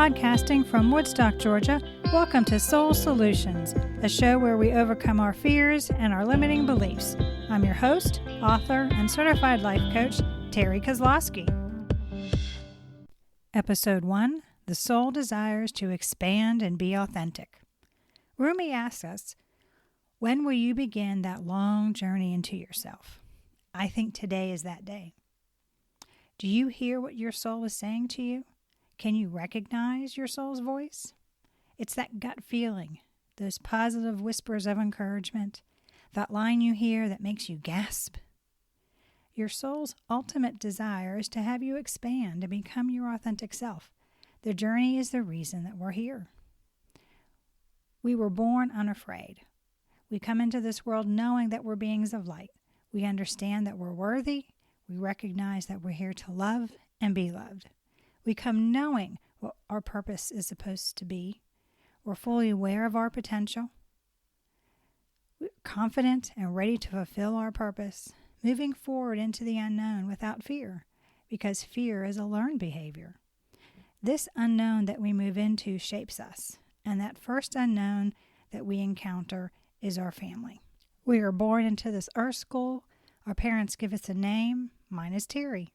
Podcasting from Woodstock, Georgia, welcome to Soul Solutions, a show where we overcome our fears and our limiting beliefs. I'm your host, author, and certified life coach, Terry Kozlowski. Episode 1, The Soul Desires to Expand and Be Authentic. Rumi asks us, when will you begin that long journey into yourself? I think today is that day. Do you hear what your soul is saying to you? Can you recognize your soul's voice? It's that gut feeling, those positive whispers of encouragement, that line you hear that makes you gasp. Your soul's ultimate desire is to have you expand and become your authentic self. The journey is the reason that we're here. We were born unafraid. We come into this world knowing that we're beings of light. We understand that we're worthy. We recognize that we're here to love and be loved. We come knowing what our purpose is supposed to be. We're fully aware of our potential. We're confident and ready to fulfill our purpose, moving forward into the unknown without fear, because fear is a learned behavior. This unknown that we move into shapes us, and that first unknown that we encounter is our family. We are born into this earth school. Our parents give us a name. Mine is Terry.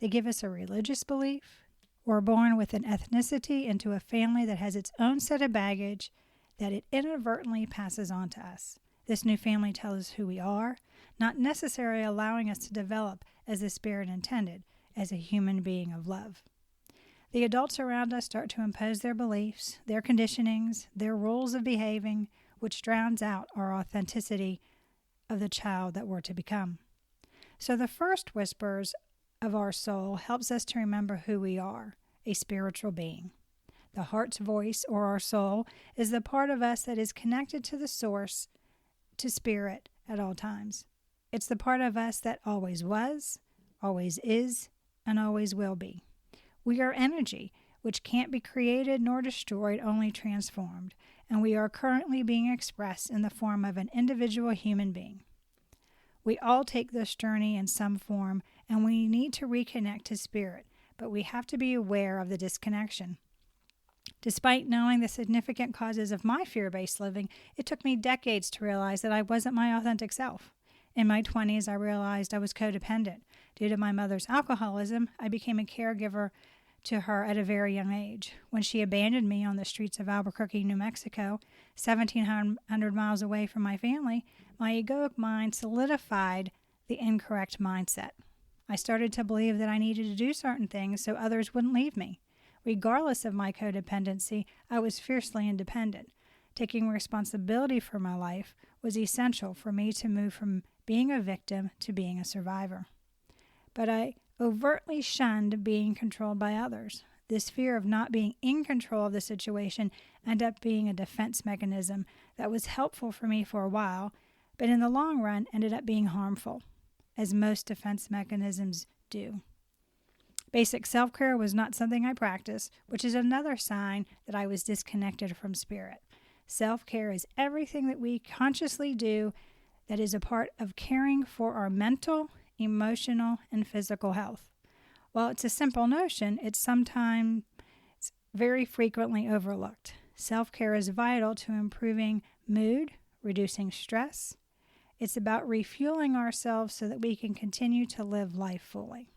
They give us a religious belief. We're born with an ethnicity into a family that has its own set of baggage that it inadvertently passes on to us. This new family tells us who we are, not necessarily allowing us to develop as the Spirit intended, as a human being of love. The adults around us start to impose their beliefs, their conditionings, their rules of behaving, which drowns out our authenticity of the child that we're to become. So the first whispers of our soul helps us to remember who we are, a spiritual being. The heart's voice, or our soul, is the part of us that is connected to the source, to spirit at all times. It's the part of us that always was, always is, and always will be. We are energy, which can't be created nor destroyed, only transformed, and we are currently being expressed in the form of an individual human being. We all take this journey in some form, and we need to reconnect to spirit, but we have to be aware of the disconnection. Despite knowing the significant causes of my fear-based living, it took me decades to realize that I wasn't my authentic self. In my 20s, I realized I was codependent. Due to my mother's alcoholism, I became a caregiver to her at a very young age. When she abandoned me on the streets of Albuquerque, New Mexico, 1,700 miles away from my family, my egoic mind solidified the incorrect mindset. I started to believe that I needed to do certain things so others wouldn't leave me. Regardless of my codependency, I was fiercely independent. Taking responsibility for my life was essential for me to move from being a victim to being a survivor. But I overtly shunned being controlled by others. This fear of not being in control of the situation ended up being a defense mechanism that was helpful for me for a while, but in the long run ended up being harmful, as most defense mechanisms do. Basic self-care was not something I practiced, which is another sign that I was disconnected from spirit. Self-care is everything that we consciously do that is a part of caring for our mental, emotional, and physical health. While it's a simple notion, it's sometimes very frequently overlooked. Self-care is vital to improving mood, reducing stress. It's about refueling ourselves so that we can continue to live life fully.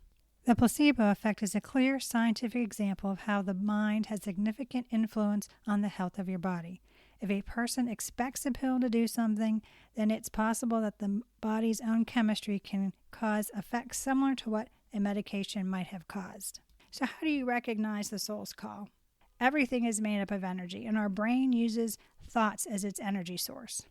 The placebo effect is a clear scientific example of how the mind has significant influence on the health of your body. If a person expects a pill to do something, then it's possible that the body's own chemistry can cause effects similar to what a medication might have caused. So how do you recognize the soul's call? Everything is made up of energy, and our brain uses thoughts as its energy source.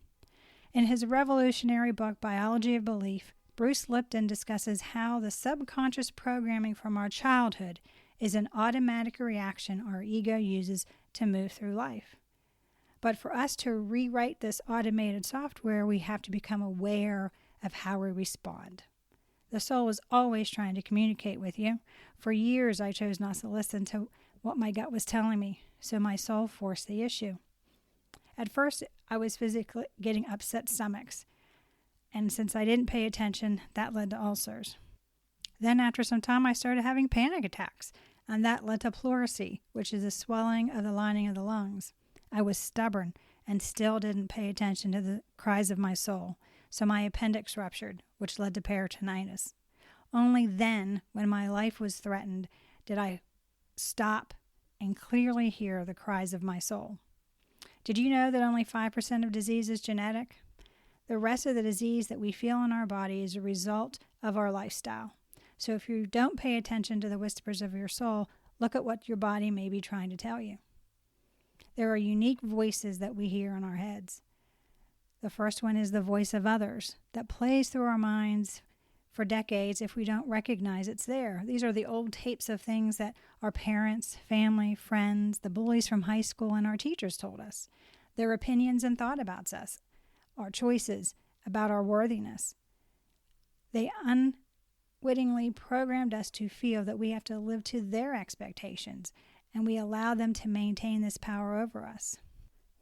In his revolutionary book, Biology of Belief, Bruce Lipton discusses how the subconscious programming from our childhood is an automatic reaction our ego uses to move through life. But for us to rewrite this automated software, we have to become aware of how we respond. The soul is always trying to communicate with you. For years, I chose not to listen to what my gut was telling me, so my soul forced the issue. At first, I was physically getting upset stomachs, and since I didn't pay attention, that led to ulcers. Then after some time, I started having panic attacks. and that led to pleurisy, which is a swelling of the lining of the lungs. I was stubborn and still didn't pay attention to the cries of my soul, so my appendix ruptured, which led to peritonitis. Only then, when my life was threatened, did I stop and clearly hear the cries of my soul. Did you know that only 5% of disease is genetic? The rest of the disease that we feel in our body is a result of our lifestyle. So if you don't pay attention to the whispers of your soul, look at what your body may be trying to tell you. There are unique voices that we hear in our heads. The first one is the voice of others that plays through our minds for decades if we don't recognize it's there. These are the old tapes of things that our parents, family, friends, the bullies from high school, and our teachers told us. Their opinions and thought about us, our choices, about our worthiness. They unwittingly programmed us to feel that we have to live to their expectations, and we allow them to maintain this power over us.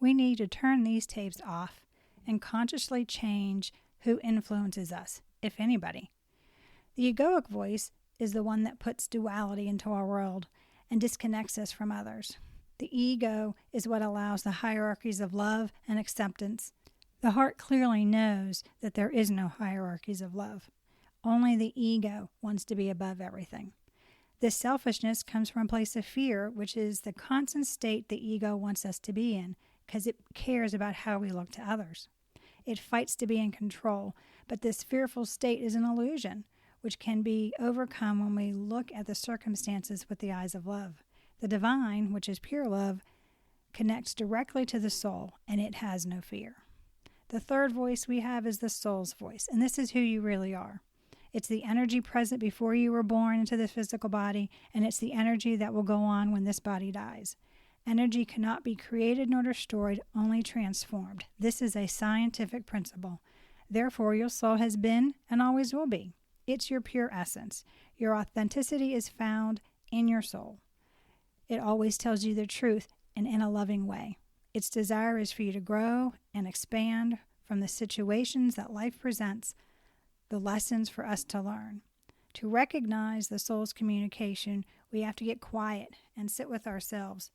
We need to turn these tapes off and consciously change who influences us, if anybody. The egoic voice is the one that puts duality into our world and disconnects us from others. The ego is what allows the hierarchies of love and acceptance. The heart clearly knows that there is no hierarchies of love. Only the ego wants to be above everything. This selfishness comes from a place of fear, which is the constant state the ego wants us to be in, because it cares about how we look to others. It fights to be in control, but this fearful state is an illusion, which can be overcome when we look at the circumstances with the eyes of love. The divine, which is pure love, connects directly to the soul, and it has no fear. The third voice we have is the soul's voice, and this is who you really are. It's the energy present before you were born into this physical body, and it's the energy that will go on when this body dies. Energy cannot be created nor destroyed, only transformed. This is a scientific principle. Therefore, your soul has been and always will be. It's your pure essence. Your authenticity is found in your soul. It always tells you the truth and in a loving way. Its desire is for you to grow and expand from the situations that life presents, the lessons for us to learn. To recognize the soul's communication, we have to get quiet and sit with ourselves,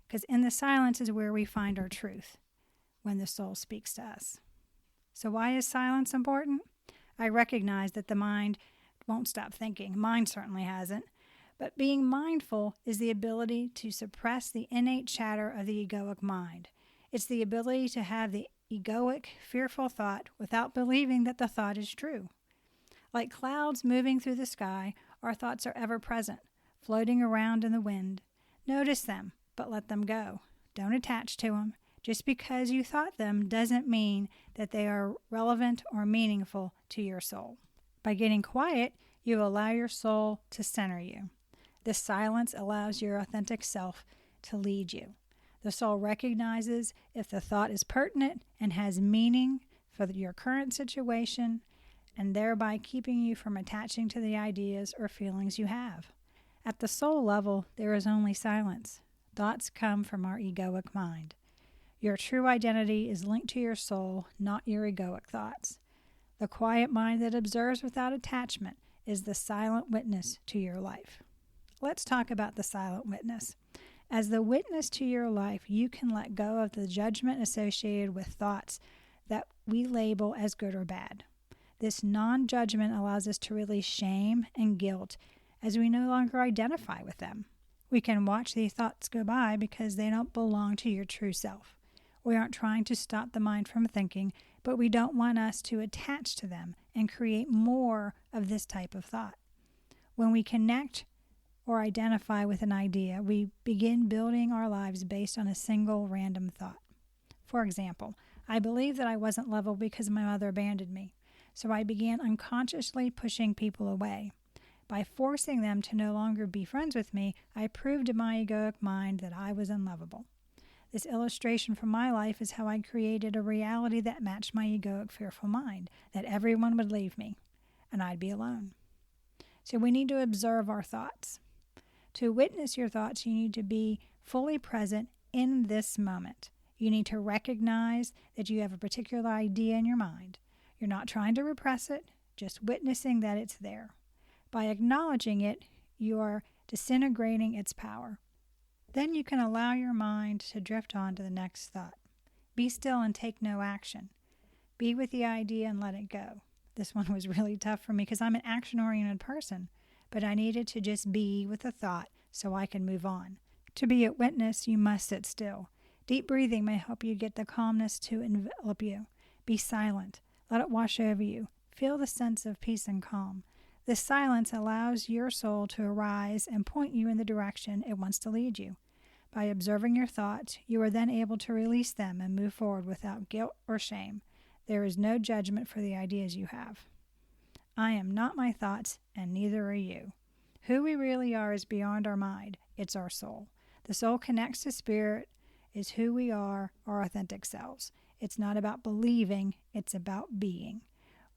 because in the silence is where we find our truth when the soul speaks to us. So why is silence important? I recognize that the mind won't stop thinking. Mine certainly hasn't. But being mindful is the ability to suppress the innate chatter of the egoic mind. It's the ability to have the egoic, fearful thought without believing that the thought is true. Like clouds moving through the sky, our thoughts are ever present, floating around in the wind. Notice them, but let them go. Don't attach to them. Just because you thought them doesn't mean that they are relevant or meaningful to your soul. By getting quiet, you allow your soul to center you. This silence allows your authentic self to lead you. The soul recognizes if the thought is pertinent and has meaning for your current situation, and thereby keeping you from attaching to the ideas or feelings you have. At the soul level, there is only silence. Thoughts come from our egoic mind. Your true identity is linked to your soul, not your egoic thoughts. The quiet mind that observes without attachment is the silent witness to your life. Let's talk about the silent witness. As the witness to your life, you can let go of the judgment associated with thoughts that we label as good or bad. This non-judgment allows us to release shame and guilt as we no longer identify with them. We can watch these thoughts go by because they don't belong to your true self. We aren't trying to stop the mind from thinking, but we don't want us to attach to them and create more of this type of thought. When we connect or identify with an idea, we begin building our lives based on a single random thought. For example, I believed that I wasn't lovable because my mother abandoned me, so I began unconsciously pushing people away. By forcing them to no longer be friends with me, I proved to my egoic mind that I was unlovable. This illustration from my life is how I created a reality that matched my egoic, fearful mind, that everyone would leave me, and I'd be alone. So we need to observe our thoughts. To witness your thoughts, you need to be fully present in this moment. You need to recognize that you have a particular idea in your mind. You're not trying to repress it, just witnessing that it's there. By acknowledging it, you are disintegrating its power. Then you can allow your mind to drift on to the next thought. Be still and take no action. Be with the idea and let it go. This one was really tough for me because I'm an action-oriented person, but I needed to just be with the thought so I could move on. To be a witness, you must sit still. Deep breathing may help you get the calmness to envelop you. Be silent. Let it wash over you. Feel the sense of peace and calm. This silence allows your soul to arise and point you in the direction it wants to lead you. By observing your thoughts, you are then able to release them and move forward without guilt or shame. There is no judgment for the ideas you have. I am not my thoughts, and neither are you. Who we really are is beyond our mind. It's our soul. The soul connects to spirit, is who we are, our authentic selves. It's not about believing, it's about being.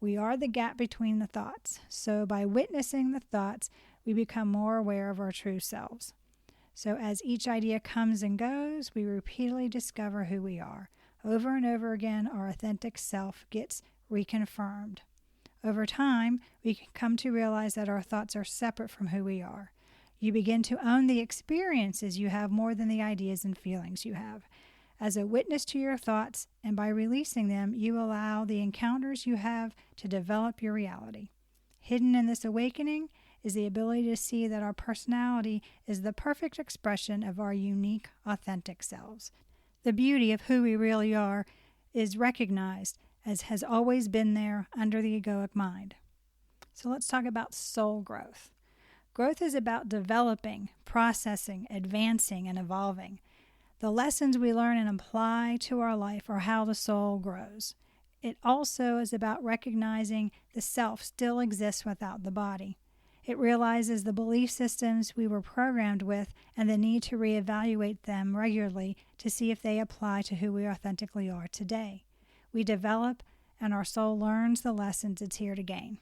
We are the gap between the thoughts. So by witnessing the thoughts, we become more aware of our true selves. So as each idea comes and goes, we repeatedly discover who we are. Over and over again, our authentic self gets reconfirmed. Over time, we can come to realize that our thoughts are separate from who we are. You begin to own the experiences you have more than the ideas and feelings you have. As a witness to your thoughts, and by releasing them, you allow the encounters you have to develop your reality. Hidden in this awakening is the ability to see that our personality is the perfect expression of our unique, authentic selves. The beauty of who we really are is recognized as has always been there under the egoic mind. So let's talk about soul growth. Growth is about developing, processing, advancing, and evolving. The lessons we learn and apply to our life are how the soul grows. It also is about recognizing the self still exists without the body. It realizes the belief systems we were programmed with and the need to reevaluate them regularly to see if they apply to who we authentically are today. We develop, and our soul learns the lessons it's here to gain.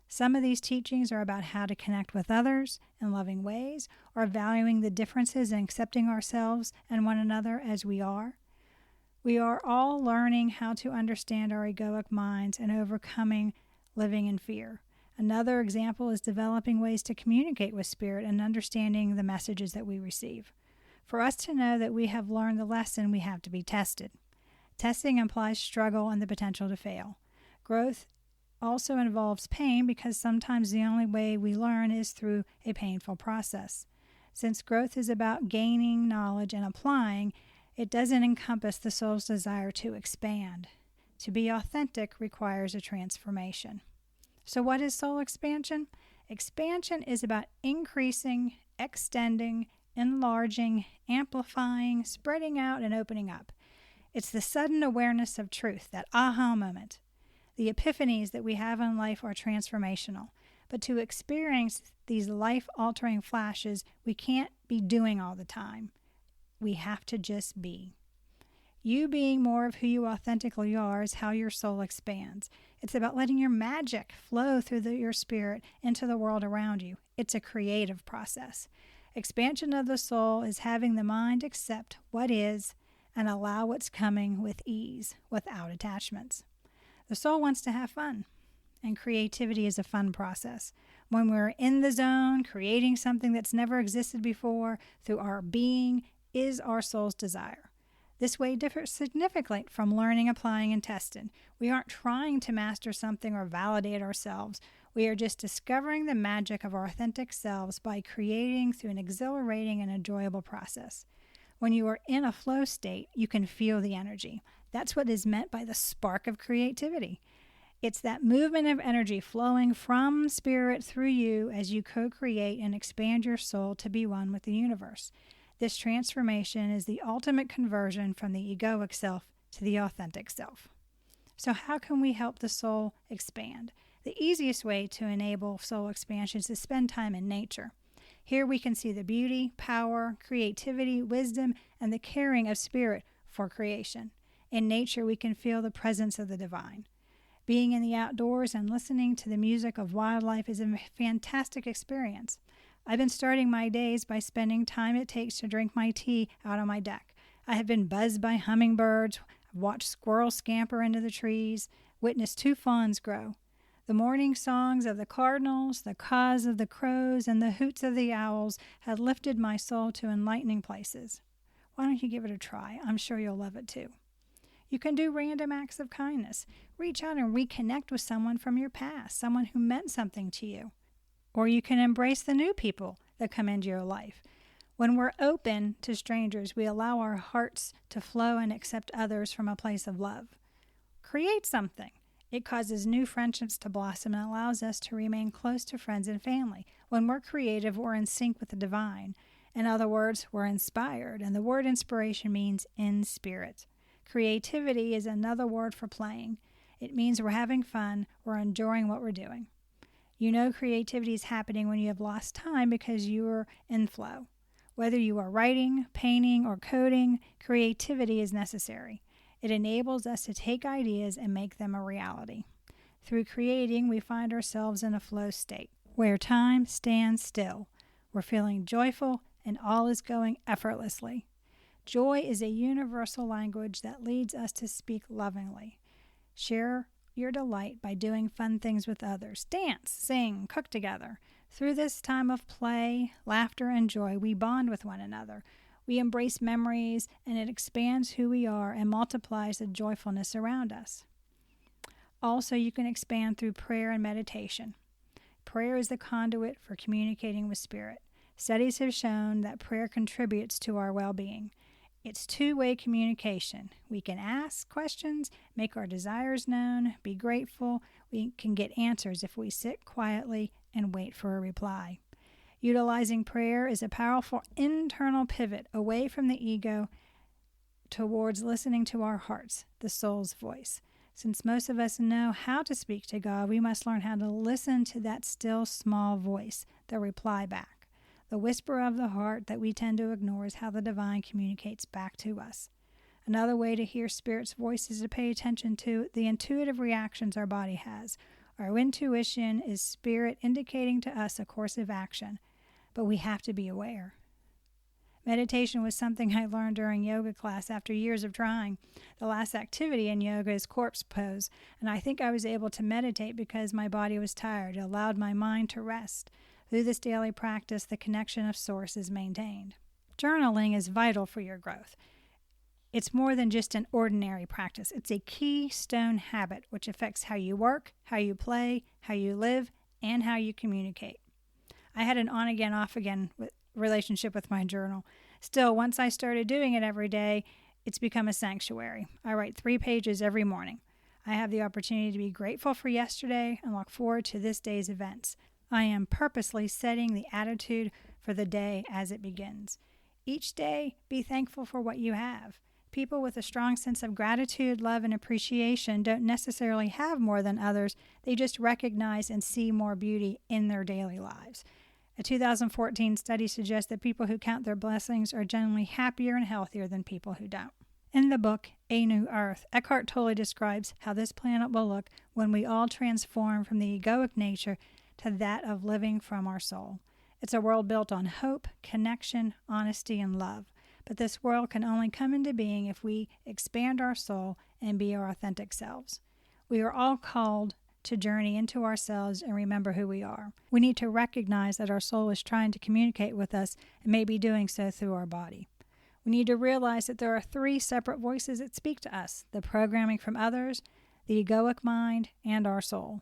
Some of these teachings are about how to connect with others in loving ways, or valuing the differences and accepting ourselves and one another as we are. We are all learning how to understand our egoic minds and overcoming living in fear. Another example is developing ways to communicate with spirit and understanding the messages that we receive. For us to know that we have learned the lesson, we have to be tested. Testing implies struggle and the potential to fail. Growth also involves pain because sometimes the only way we learn is through a painful process. Since growth is about gaining knowledge and applying, it doesn't encompass the soul's desire to expand. To be authentic requires a transformation. So what is soul expansion? Expansion is about increasing, extending, enlarging, amplifying, spreading out, and opening up. It's the sudden awareness of truth, that aha moment. The epiphanies that we have in life are transformational. But to experience these life-altering flashes, we can't be doing all the time. We have to just be. You being more of who you authentically are is how your soul expands. It's about letting your magic flow through your spirit into the world around you. It's a creative process. Expansion of the soul is having the mind accept what is and allow what's coming with ease, without attachments. The soul wants to have fun, and creativity is a fun process. When we're in the zone, creating something that's never existed before through our being is our soul's desire. This way differs significantly from learning, applying, and testing. We aren't trying to master something or validate ourselves. We are just discovering the magic of our authentic selves by creating through an exhilarating and enjoyable process. When you are in a flow state, you can feel the energy. That's what is meant by the spark of creativity. It's that movement of energy flowing from spirit through you as you co-create and expand your soul to be one with the universe. This transformation is the ultimate conversion from the egoic self to the authentic self. So how can we help the soul expand? The easiest way to enable soul expansion is to spend time in nature. Here we can see the beauty, power, creativity, wisdom, and the caring of spirit for creation. In nature, we can feel the presence of the divine. Being in the outdoors and listening to the music of wildlife is a fantastic experience. I've been starting my days by spending time it takes to drink my tea out on my deck. I have been buzzed by hummingbirds, watched squirrels scamper into the trees, witnessed 2 fawns grow. The morning songs of the cardinals, the caws of the crows, and the hoots of the owls had lifted my soul to enlightening places. Why don't you give it a try? I'm sure you'll love it too. You can do random acts of kindness. Reach out and reconnect with someone from your past, someone who meant something to you. Or you can embrace the new people that come into your life. When we're open to strangers, we allow our hearts to flow and accept others from a place of love. Create something. It causes new friendships to blossom and allows us to remain close to friends and family. When we're creative, we're in sync with the divine. In other words, we're inspired, and the word inspiration means in spirit. Creativity is another word for playing. It means we're having fun, we're enjoying what we're doing. You know creativity is happening when you have lost time because you are in flow. Whether you are writing, painting, or coding, creativity is necessary. It enables us to take ideas and make them a reality. Through creating, we find ourselves in a flow state, where time stands still. We're feeling joyful and all is going effortlessly. Joy is a universal language that leads us to speak lovingly. Share your delight by doing fun things with others. Dance, sing, cook together. Through this time of play, laughter, and joy, we bond with one another. We embrace memories, and it expands who we are and multiplies the joyfulness around us. Also, you can expand through prayer and meditation. Prayer is the conduit for communicating with Spirit. Studies have shown that prayer contributes to our well-being. It's two-way communication. We can ask questions, make our desires known, be grateful. We can get answers if we sit quietly and wait for a reply. Utilizing prayer is a powerful internal pivot away from the ego towards listening to our hearts, the soul's voice. Since most of us know how to speak to God, we must learn how to listen to that still small voice, the reply back. The whisper of the heart that we tend to ignore is how the divine communicates back to us. Another way to hear Spirit's voice is to pay attention to the intuitive reactions our body has. Our intuition is Spirit indicating to us a course of action, but we have to be aware. Meditation was something I learned during yoga class after years of trying. The last activity in yoga is corpse pose, and I think I was able to meditate because my body was tired. It allowed my mind to rest. Through this daily practice, the connection of Source is maintained. Journaling is vital for your growth. It's more than just an ordinary practice. It's a keystone habit which affects how you work, how you play, how you live, and how you communicate. I had an on-again, off-again relationship with my journal. Still, once I started doing it every day, it's become a sanctuary. I write 3 pages every morning. I have the opportunity to be grateful for yesterday and look forward to this day's events. I am purposely setting the attitude for the day as it begins. Each day, be thankful for what you have. People with a strong sense of gratitude, love, and appreciation don't necessarily have more than others. They just recognize and see more beauty in their daily lives. A 2014 study suggests that people who count their blessings are generally happier and healthier than people who don't. In the book, A New Earth, Eckhart Tolle describes how this planet will look when we all transform from the egoic nature to that of living from our soul. It's a world built on hope, connection, honesty, and love. But this world can only come into being if we expand our soul and be our authentic selves. We are all called to journey into ourselves and remember who we are. We need to recognize that our soul is trying to communicate with us and may be doing so through our body. We need to realize that there are 3 separate voices that speak to us: the programming from others, the egoic mind, and our soul.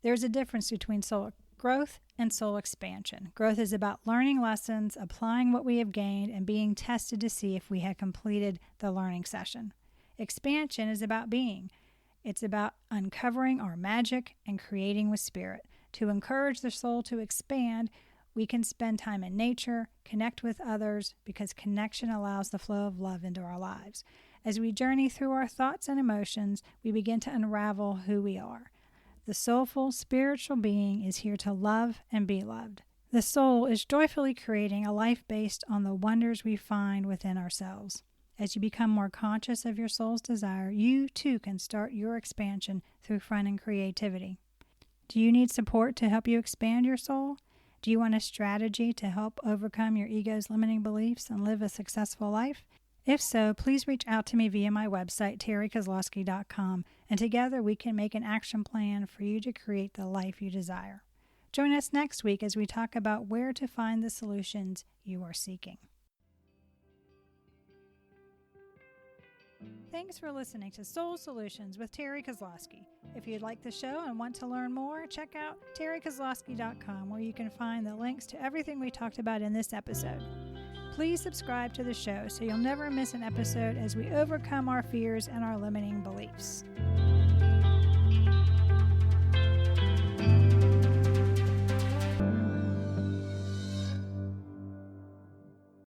There's a difference between soul growth and soul expansion. Growth is about learning lessons, applying what we have gained, and being tested to see if we have completed the learning session. Expansion is about being. It's about uncovering our magic and creating with Spirit. To encourage the soul to expand, we can spend time in nature, connect with others, because connection allows the flow of love into our lives. As we journey through our thoughts and emotions, we begin to unravel who we are. The soulful, spiritual being is here to love and be loved. The soul is joyfully creating a life based on the wonders we find within ourselves. As you become more conscious of your soul's desire, you too can start your expansion through fun and creativity. Do you need support to help you expand your soul? Do you want a strategy to help overcome your ego's limiting beliefs and live a successful life? If so, please reach out to me via my website, terrykozlowski.com, and together we can make an action plan for you to create the life you desire. Join us next week as we talk about where to find the solutions you are seeking. Thanks for listening to Soul Solutions with Terry Kozlowski. If you'd like the show and want to learn more, check out terrykozlowski.com, where you can find the links to everything we talked about in this episode. Please subscribe to the show so you'll never miss an episode as we overcome our fears and our limiting beliefs.